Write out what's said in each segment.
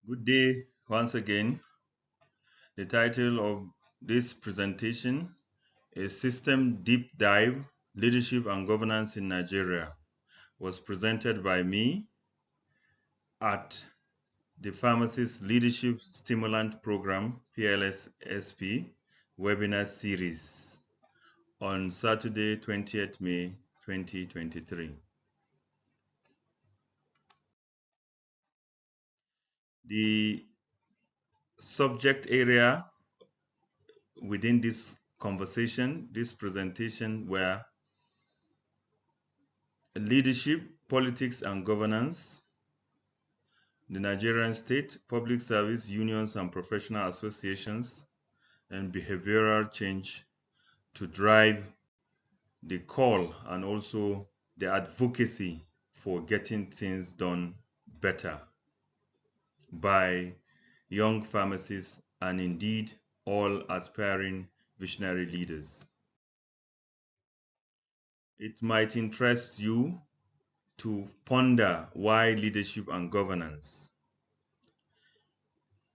Good day once again. The title of this presentation is System Deep Dive, Leadership and Governance in Nigeria. Was presented by me at the Pharmacist Leadership Stimulant Program, PLSSP, webinar series on Saturday, 20th May 2023. The subject area within this conversation, this presentation, were leadership, politics and governance, the Nigerian state, public service, unions and professional associations, and behavioral change to drive the call and also the advocacy for getting things done better by young pharmacists and indeed all aspiring visionary leaders. It might interest you to ponder why leadership and governance.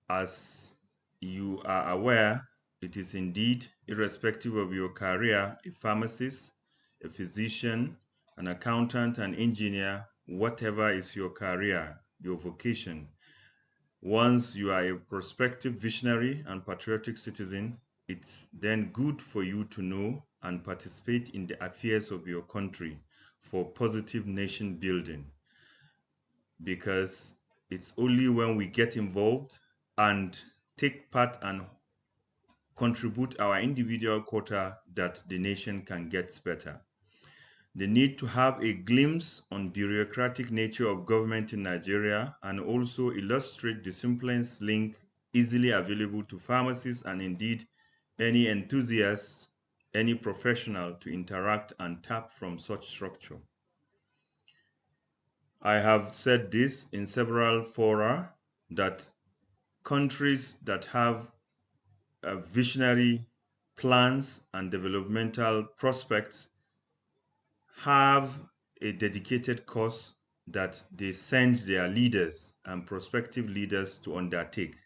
As you are aware, it is indeed, irrespective of your career, a pharmacist, a physician, an accountant, an engineer, whatever is your career, your vocation. Once you are a prospective visionary and patriotic citizen, it's then good for you to know and participate in the affairs of your country for positive nation building. Because it's only when we get involved and take part and contribute our individual quota that the nation can get better. The need to have a glimpse on bureaucratic nature of government in Nigeria and also illustrate the simplest link easily available to pharmacists and indeed any enthusiast, any professional to interact and tap from such structure. I have said this in several fora that countries that have visionary plans and developmental prospects have a dedicated course that they send their leaders and prospective leaders to undertake.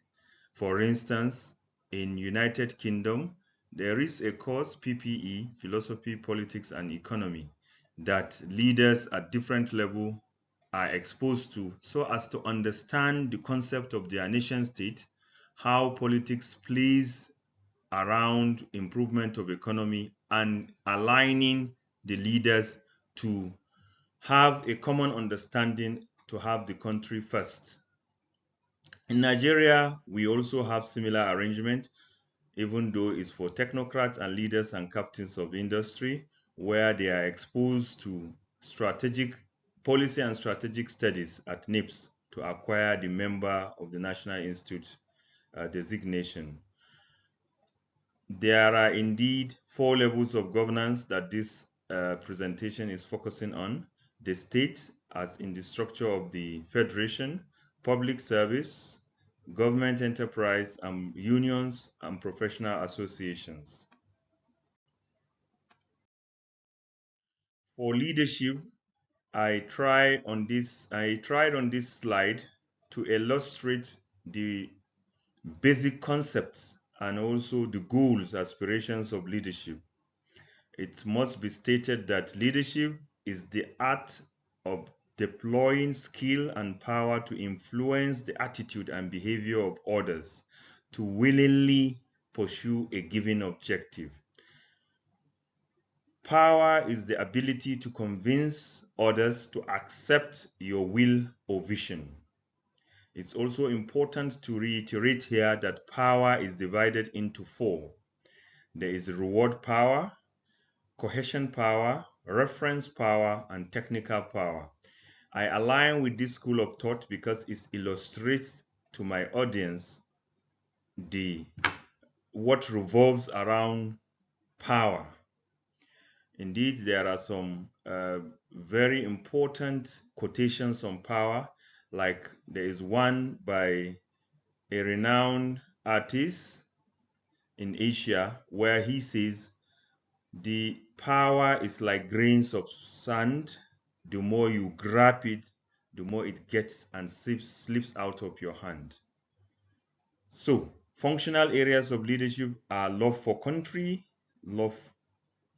For instance, in United Kingdom, there is a course, PPE, Philosophy, Politics and Economy, that leaders at different levels are exposed to so as to understand the concept of their nation state, how politics plays around improvement of economy and aligning the leaders to have a common understanding to have the country first. In Nigeria, we also have similar arrangement, even though it's for technocrats and leaders and captains of industry, where they are exposed to strategic policy and strategic studies at NIPS to acquire the member of the National Institute designation. There are indeed 4 levels of governance that this presentation is focusing on. The state, as in the structure of the federation, public service, government enterprise, unions and professional associations. For leadership, I tried on this slide to illustrate the basic concepts and also the goals, aspirations of leadership. It must be stated that leadership is the art of deploying skill and power to influence the attitude and behavior of others to willingly pursue a given objective. Power is the ability to convince others to accept your will or vision. It's also important to reiterate here that power is divided into 4. There is reward power, cohesion power, reference power, and technical power. I align with this school of thought because it illustrates to my audience what revolves around power. Indeed, there are some very important quotations on power, like there is one by a renowned artist in Asia where he says, the power is like grains of sand. The more you grab it, the more it gets and slips out of your hand. So, functional areas of leadership are love for country, love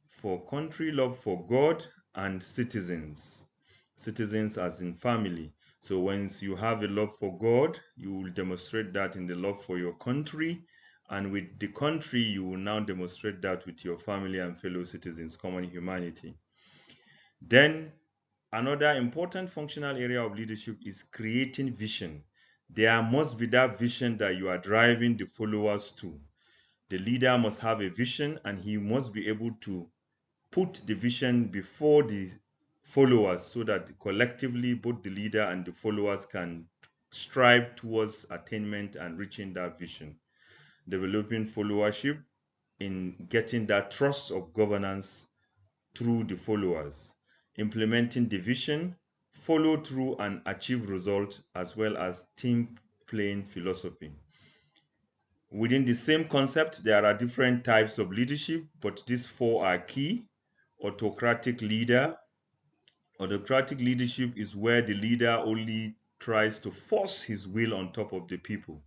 for God, and citizens. Citizens as in family. So once you have a love for God, you will demonstrate that in the love for your country. And with the country, you will now demonstrate that with your family and fellow citizens, common humanity. Then another important functional area of leadership is creating vision. There must be that vision that you are driving the followers to. The leader must have a vision and he must be able to put the vision before the followers so that collectively both the leader and the followers can strive towards attainment and reaching that vision. Developing followership in getting that trust of governance through the followers, implementing the vision, follow through and achieve results, as well as team playing philosophy. Within the same concept, there are different types of leadership, but these four are key. Autocratic leader. Autocratic leadership is where the leader only tries to force his will on top of the people.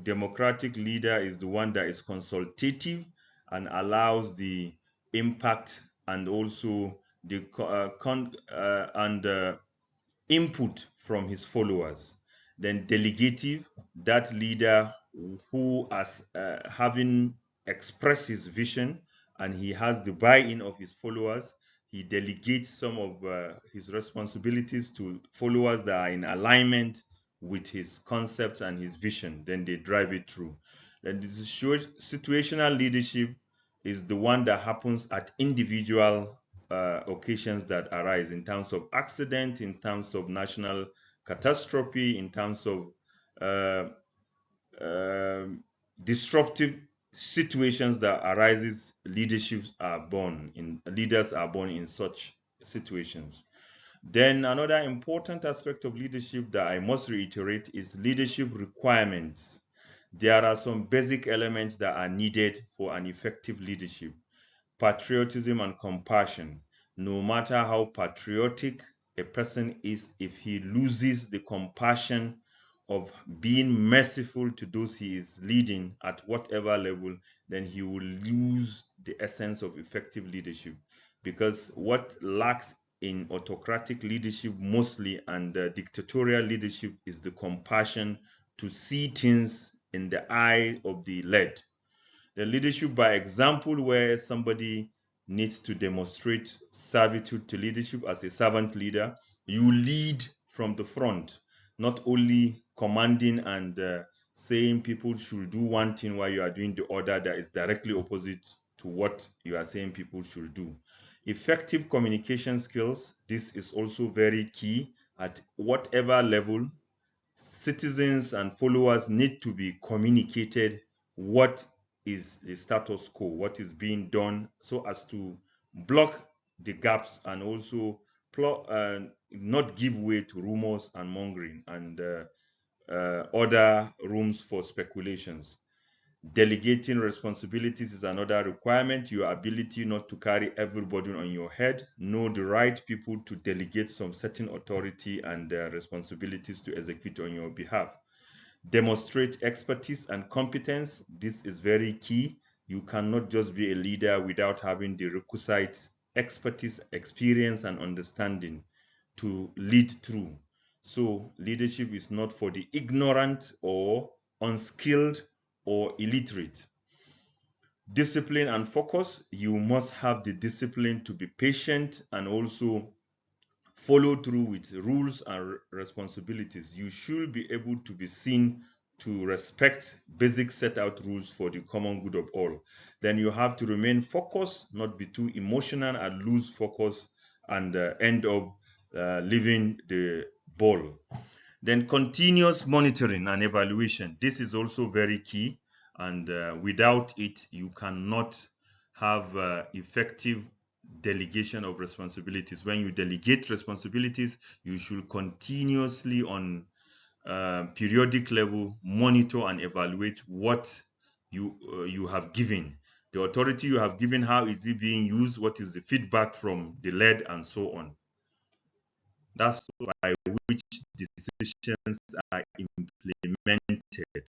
Democratic leader is the one that is consultative and allows the impact and also the input from his followers. Then delegative, that leader who has having expressed his vision and he has the buy-in of his followers, he delegates some of his responsibilities to followers that are in alignment with his concepts and his vision. Then they drive it through. Then the situational leadership is the one that happens at individual occasions that arise in terms of accident, in terms of national catastrophe, in terms of uh, disruptive situations that arises. Leaders are born in such situations. Then another important aspect of leadership that I must reiterate is leadership requirements. There are some basic elements that are needed for an effective leadership. Patriotism and compassion. No matter how patriotic a person is, if he loses the compassion of being merciful to those he is leading at whatever level, then he will lose the essence of effective leadership. Because what lacks in autocratic leadership mostly and dictatorial leadership is the compassion to see things in the eye of the led. The leadership by example, where somebody needs to demonstrate servitude to leadership as a servant leader, you lead from the front, not only commanding and saying people should do one thing while you are doing the other that is directly opposite to what you are saying people should do. Effective communication skills, this is also very key at whatever level. Citizens and followers need to be communicated what is the status quo, what is being done, so as to block the gaps and also not give way to rumors and mongering and other rooms for speculations. Delegating responsibilities is another requirement. Your ability not to carry everybody on your head. Know the right people to delegate some certain authority and responsibilities to execute on your behalf. Demonstrate expertise and competence. This is very key. You cannot just be a leader without having the requisite expertise, experience, and understanding to lead through. So leadership is not for the ignorant or unskilled or illiterate. Discipline and focus. You must have the discipline to be patient and also follow through with rules and responsibilities. You should be able to be seen to respect basic set out rules for the common good of all. Then you have to remain focused, not be too emotional and lose focus and end up leaving the ball. Then continuous monitoring and evaluation. This is also very key, and without it, you cannot have effective delegation of responsibilities. When you delegate responsibilities, you should continuously on periodic level monitor and evaluate what you have given. The authority you have given, how is it being used? What is the feedback from the led and so on? That's by which decisions are implemented.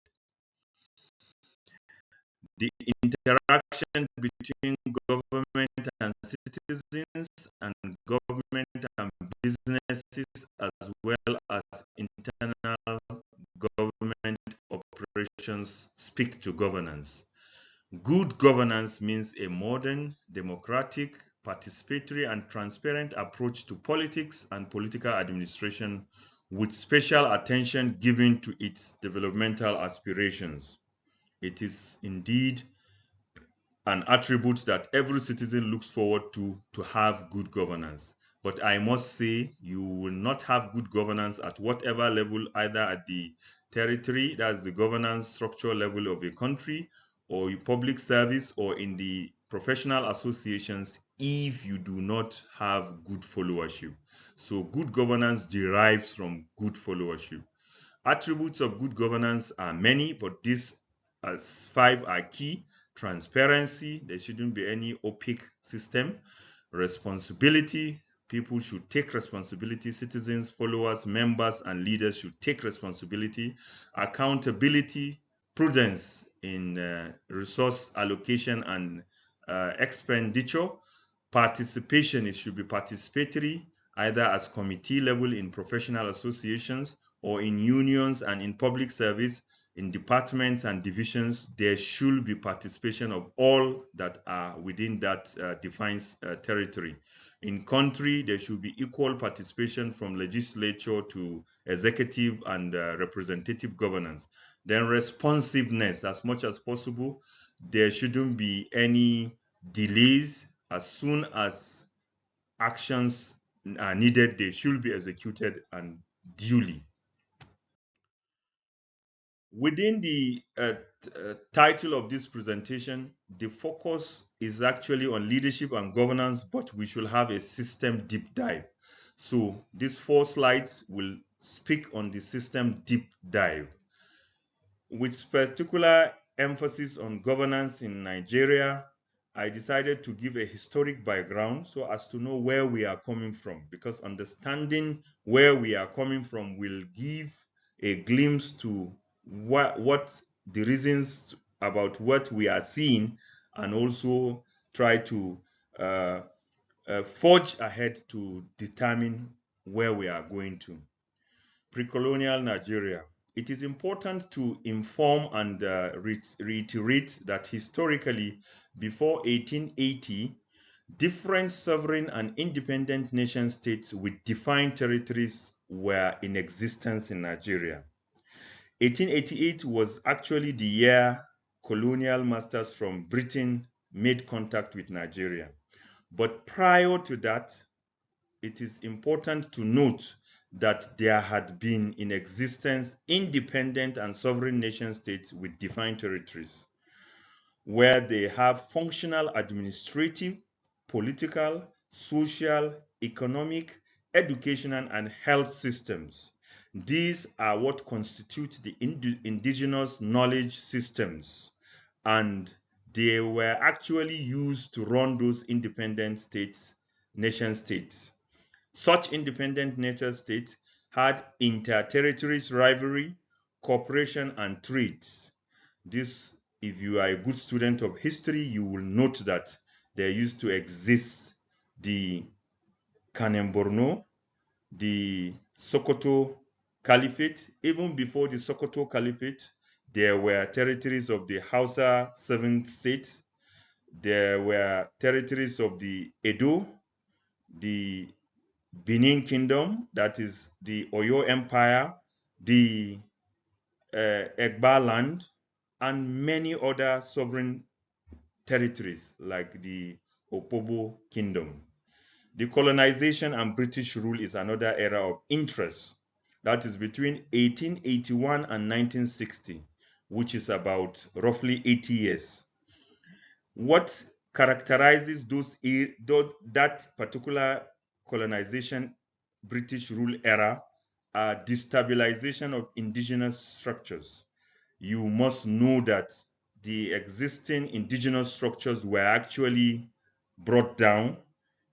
The interaction between government and citizens and government and businesses, as well as internal government operations, speak to governance. Good governance means a modern, democratic, participatory, and transparent approach to politics and political administration, with special attention given to its developmental aspirations. It is indeed an attribute that every citizen looks forward to have good governance. But I must say, you will not have good governance at whatever level, either at the territory, that's the governance structure level of a country, or public service, or in the professional associations, if you do not have good followership. So good governance derives from good followership. Attributes of good governance are many, but these as 5 are key. Transparency, there shouldn't be any opaque system. Responsibility, people should take responsibility. Citizens, followers, members, and leaders should take responsibility. Accountability, prudence in resource allocation and expenditure. Participation, it should be participatory, either as committee level in professional associations or in unions and in public service, in departments and divisions. There should be participation of all that are within that defined territory. In country, there should be equal participation from legislature to executive and representative governance. Then responsiveness, as much as possible. There shouldn't be any delays. As soon as actions are needed, they should be executed and duly. Within the title of this presentation, the focus is actually on leadership and governance, but we should have a system deep dive. So these 4 slides will speak on the system deep dive, with particular emphasis on governance in Nigeria. I decided to give a historic background so as to know where we are coming from, because understanding where we are coming from will give a glimpse to what the reasons about what we are seeing, and also try to forge ahead to determine where we are going to. Pre-colonial Nigeria. It is important to inform and reiterate that historically, before 1880, different sovereign and independent nation states with defined territories were in existence in Nigeria. 1888 was actually the year colonial masters from Britain made contact with Nigeria. But prior to that, it is important to note that there had been in existence independent and sovereign nation states with defined territories, where they have functional administrative, political, social, economic, educational, and health systems. These are what constitute the indigenous knowledge systems, and they were actually used to run those independent states, nation states. Such independent nation states had inter-territories rivalry, cooperation, and trade. This, if you are a good student of history, you will note that there used to exist the Kanem Borno, the Sokoto Caliphate. Even before the Sokoto Caliphate, there were territories of the Hausa 7th state. There were territories of the Edo, the Benin Kingdom, that is the Oyo Empire, the Egba land, and many other sovereign territories like the Opobo Kingdom. The colonization and British rule is another era of interest. That is between 1881 and 1960, which is about roughly 80 years. What characterizes that particular colonization British rule era are destabilization of indigenous structures. You must know that the existing indigenous structures were actually brought down.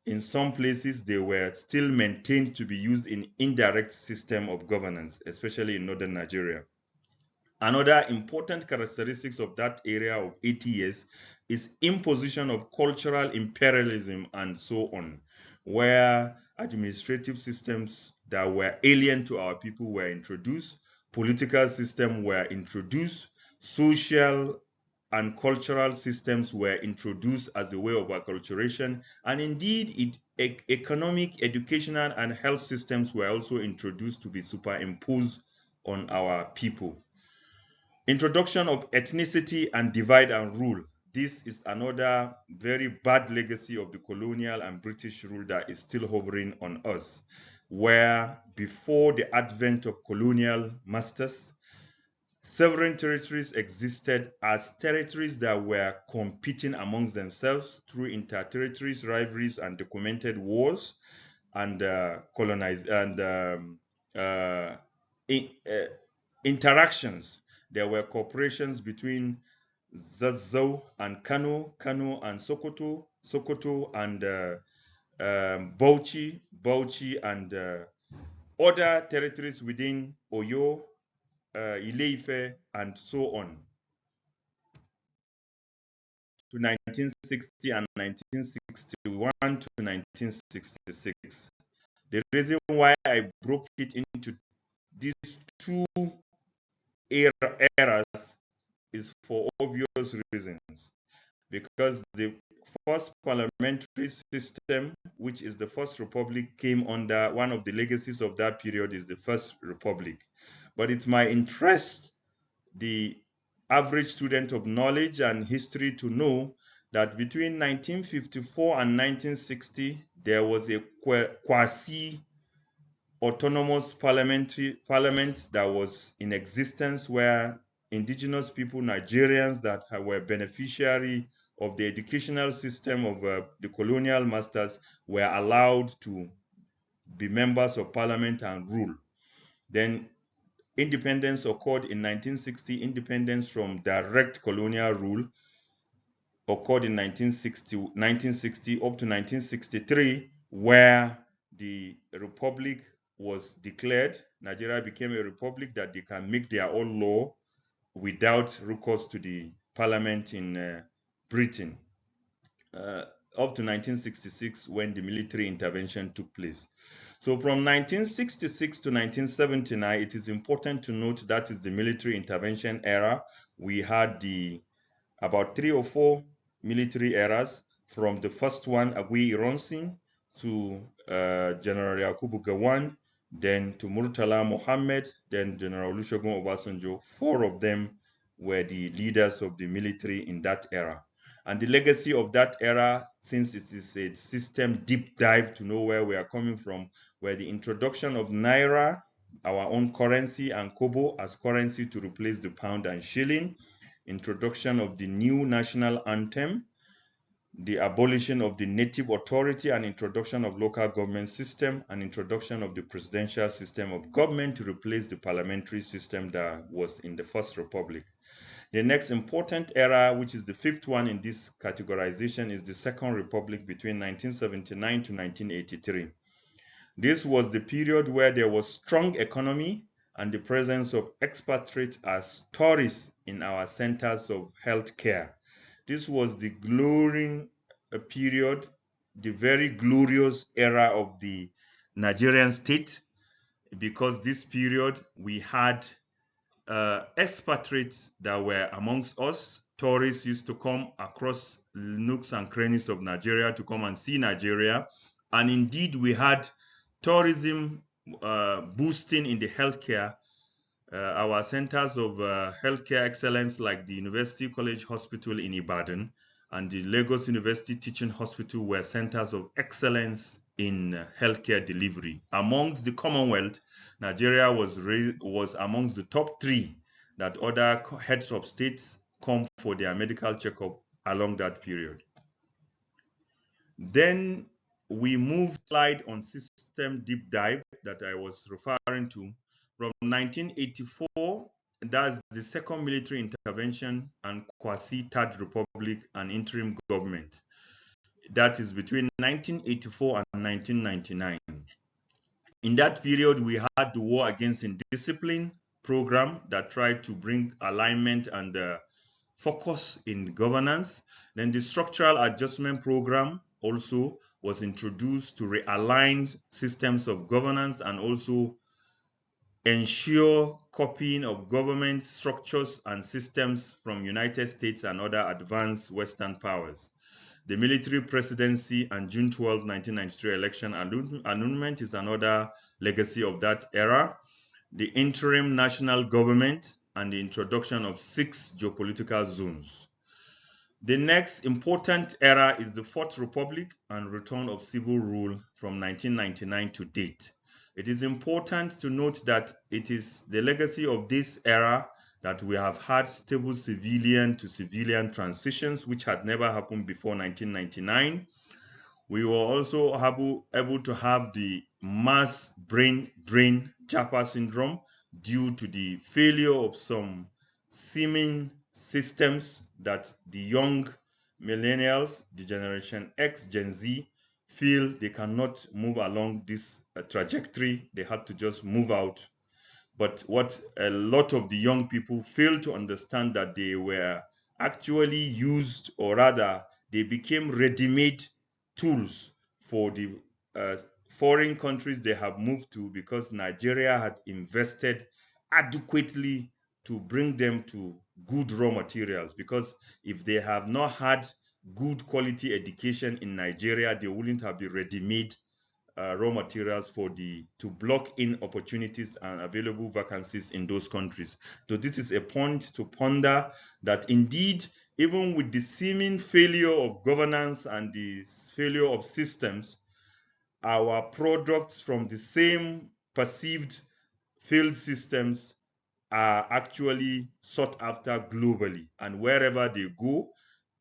In some places, they were still maintained to be used in indirect system of governance, especially in northern Nigeria. Another important characteristics of that area of 80 years is imposition of cultural imperialism and so on, where administrative systems that were alien to our people were introduced, political systems were introduced, social and cultural systems were introduced as a way of acculturation, and indeed economic, educational, and health systems were also introduced to be superimposed on our people. Introduction of ethnicity and divide and rule. This is another very bad legacy of the colonial and British rule that is still hovering on us, where before the advent of colonial masters, sovereign territories existed as territories that were competing amongst themselves through inter-territories rivalries and documented wars and interactions. There were cooperations between Zazzau and Kano, Kano and Sokoto, Sokoto and Bauchi, Bauchi and other territories within Oyo, Ile-Ife, and so on, to 1960 and 1961 to 1966. The reason why I broke it into these two eras is for obvious reasons. Because the first parliamentary system, which is the First Republic, came under one of the legacies of that period is the First Republic. But it's my interest, the average student of knowledge and history, to know that between 1954 and 1960, there was a quasi autonomous parliament that was in existence, where indigenous people, Nigerians that were beneficiary of the educational system of the colonial masters, were allowed to be members of parliament and rule. Then independence occurred in 1960. Independence from direct colonial rule occurred in 1960 up to 1963, where the republic was declared. Nigeria became a republic that they can make their own law without recourse to the parliament in Britain, up to 1966, when the military intervention took place. So from 1966 to 1979, it is important to note that is the military intervention era. We had about 3 or 4 military eras, from the first one, Agui Ironsi, to General Yakubu Gowon, then to Murtala Mohammed, then General Olusegun Obasanjo. 4 of them were the leaders of the military in that era. And the legacy of that era, since it is a system deep dive to know where we are coming from, were the introduction of Naira, our own currency, and Kobo as currency to replace the pound and shilling, introduction of the new national anthem, the abolition of the native authority and introduction of local government system, and introduction of the presidential system of government to replace the parliamentary system that was in the First Republic. The next important era, which is the 5th one in this categorization, is the Second Republic between 1979 to 1983. This was the period where there was strong economy and the presence of expatriates as tourists in our centers of healthcare. This was the glowing period, the very glorious era of the Nigerian state, because this period we had expatriates that were amongst us. Tourists used to come across nooks and crannies of Nigeria to come and see Nigeria. And indeed, we had tourism boosting in the healthcare. Our centers of healthcare excellence, like the University College Hospital in Ibadan and the Lagos University Teaching Hospital, were centers of excellence in healthcare delivery. Amongst the Commonwealth, Nigeria was amongst the top 3 that other heads of states come for their medical checkup along that period. Then we moved slide on system deep dive that I was referring to. From 1984, that's the second military intervention and quasi Third Republic and interim government. That is between 1984 and 1999. In that period, we had the war against indiscipline, program that tried to bring alignment and focus in governance. Then the structural adjustment program also was introduced to realign systems of governance and also ensure copying of government structures and systems from United States and other advanced Western powers. The military presidency and June 12, 1993 election annulment is another legacy of that era. The interim national government and the introduction of 6 geopolitical zones. The next important era is the Fourth Republic and return of civil rule from 1999 to date. It is important to note that it is the legacy of this era that we have had stable civilian to civilian transitions, which had never happened before 1999. We were also able to have the mass brain drain Japa syndrome due to the failure of some seeming systems that the young millennials, the Generation X, Gen Z, feel they cannot move along this trajectory. They had to just move out. But what a lot of the young people fail to understand that they were actually used, or rather, they became ready-made tools for the foreign countries they have moved to, because Nigeria had invested adequately to bring them to good raw materials. Because if they have not had good quality education in Nigeria, they wouldn't have been ready-made raw materials to block in opportunities and available vacancies in those countries. So this is a point to ponder, that indeed, even with the seeming failure of governance and the failure of systems, our products from the same perceived failed systems are actually sought after globally. And wherever they go,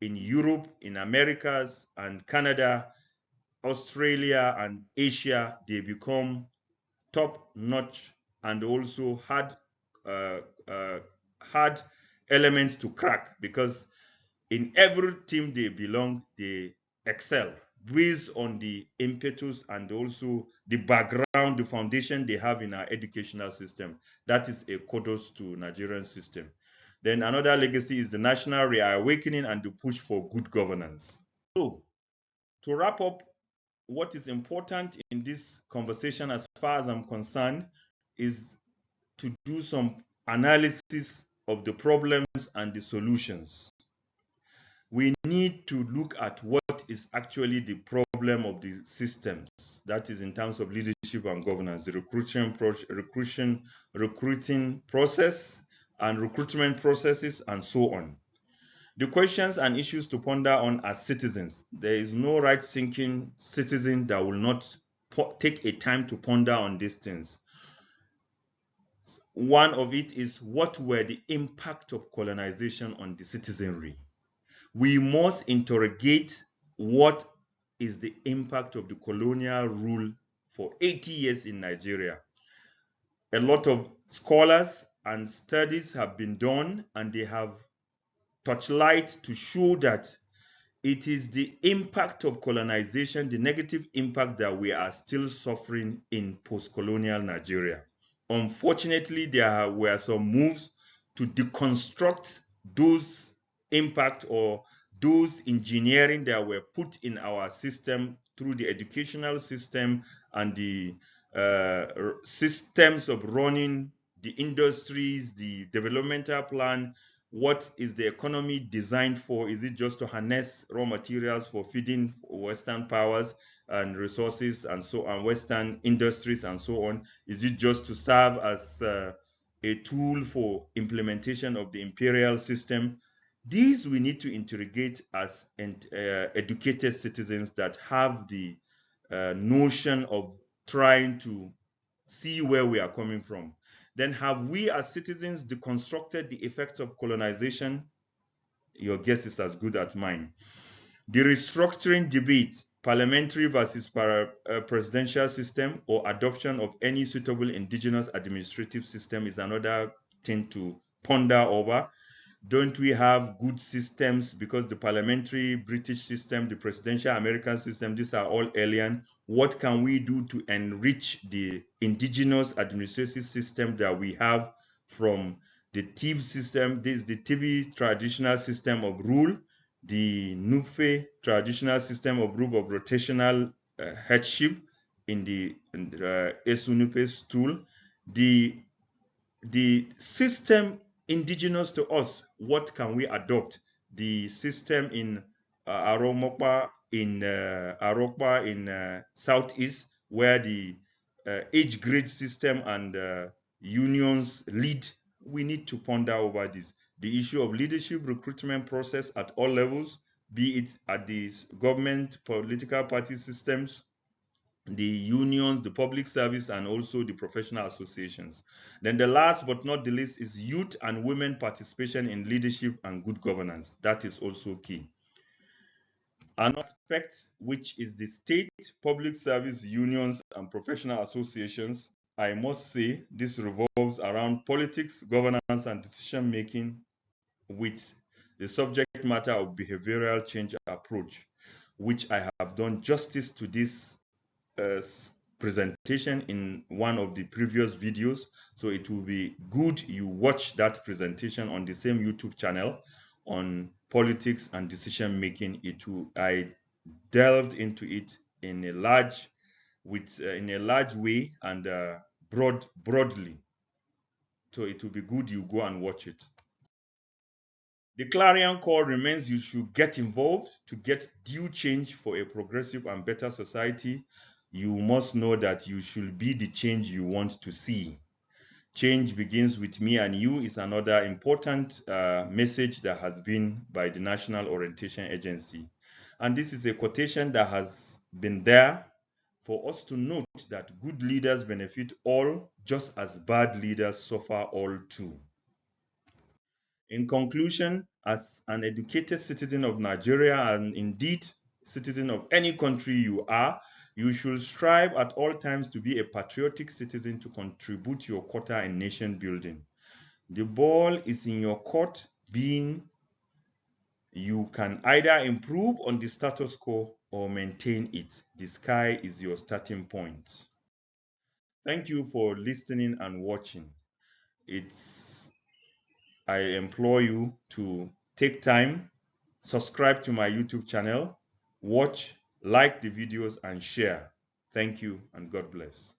in Europe, in Americas and Canada, Australia and Asia, they become top notch and also had elements to crack, because in every team they belong, they excel based on the impetus and also the background, the foundation they have in our educational system. That is a kudos to Nigerian system. Then another legacy is the national reawakening and the push for good governance. So to wrap up, what is important in this conversation, as far as I'm concerned, is to do some analysis of the problems and the solutions. We need to look at what is actually the problem of the systems, that is in terms of leadership and governance, the recruiting process and recruitment processes and so on. The questions and issues to ponder on as citizens. There is no right-thinking citizen that will not take a time to ponder on these things. One of it is, what were the impact of colonization on the citizenry? We must interrogate what is the impact of the colonial rule for 80 years in Nigeria. A lot of scholars and studies have been done, and they have touchlight to show that it is the impact of colonization, the negative impact, that we are still suffering in post-colonial Nigeria. Unfortunately, there were some moves to deconstruct those impact or those engineering that were put in our system through the educational system and the systems of running the industries, the developmental plan. What is the economy designed for? Is it just to harness raw materials for feeding Western powers and resources and so on, Western industries and so on? Is it just to serve as a tool for implementation of the imperial system? These we need to interrogate as educated citizens that have the notion of trying to see where we are coming from. Then, have we as citizens deconstructed the effects of colonization? Your guess is as good as mine. The restructuring debate, parliamentary versus presidential system, or adoption of any suitable indigenous administrative system, is another thing to ponder over. Don't we have good systems? Because the parliamentary British system, the presidential American system, these are all alien. What can we do to enrich the indigenous administrative system that we have from the TIB system. This is the TIB traditional system of rule, the Nupe traditional system of rule of rotational headship in the Esunupe stool, the system indigenous to us. What can we adopt? The system in Arokpa in southeast, where the age grade system and unions lead. We need to ponder over this. The issue of leadership recruitment process at all levels, be it at the government, political party systems, the unions, the public service, and also the professional associations. Then the last but not the least is youth and women participation in leadership and good governance. That is also key. Another aspect, which is the state, public service, unions, and professional associations, I must say this revolves around politics, governance, and decision making with the subject matter of behavioral change approach, which I have done justice to this presentation in one of the previous videos. So it will be good you watch that presentation on the same YouTube channel on politics and decision making. I delved into it in a large way and broadly. So it will be good you go and watch it. The clarion call remains: you should get involved to get due change for a progressive and better society. You must know that you should be the change you want to see. Change begins with me and you is another important message that has been by the National Orientation Agency. And this is a quotation that has been there for us to note that good leaders benefit all, just as bad leaders suffer all too. In conclusion, as an educated citizen of Nigeria, and indeed citizen of any country you are, you should strive at all times to be a patriotic citizen to contribute your quota in nation building. The ball is in your court, being you can either improve on the status quo or maintain it. The sky is your starting point. Thank you for listening and watching. I implore you to take time, subscribe to my YouTube channel, watch, like the videos, and share. Thank you, and God bless.